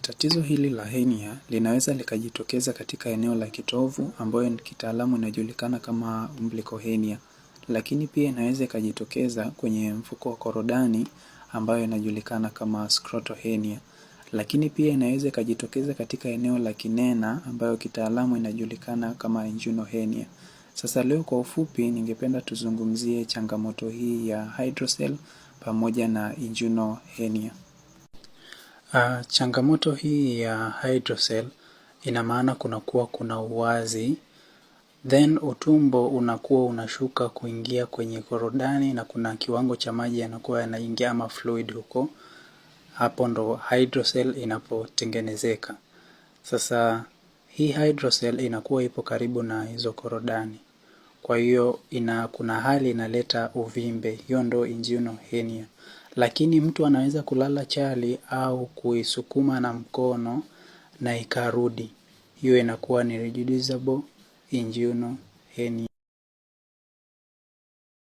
Tatizo hili la hernia linaweza likajitokeza katika eneo la kitovu ambayo kitaalamu inajulikana kama umbilical hernia, lakini pia inaweza ikajitokeza kwenye mfuko wa korodani ambayo inajulikana kama scrotal hernia, lakini pia inaweza ikajitokeza katika eneo la kinena ambayo kitaalamu inajulikana kama inguinal hernia. Sasa leo kwa ufupi ningependa tuzungumzie changamoto hii ya hydrocele pamoja na inguinal hernia. Changamoto hii ya hydrocele ina maana kuna uwazi, then utumbo unakuwa unashuka kuingia kwenye korodani na kuna kiwango cha maji yanakuwa yanaingia ama fluid huko, hapo ndo hydrocele inapotengenezeka. Sasa hii hydrocele inakuwa ipo karibu na hizo korodani, kwa hiyo kuna hali inaleta uvimbe, hiyo ndo inguinal hernia. Lakini mtu anaweza kulala chali au kuisukuma na mkono na ikarudi. Hiyo inakuwa ni reducible inguinal hernia.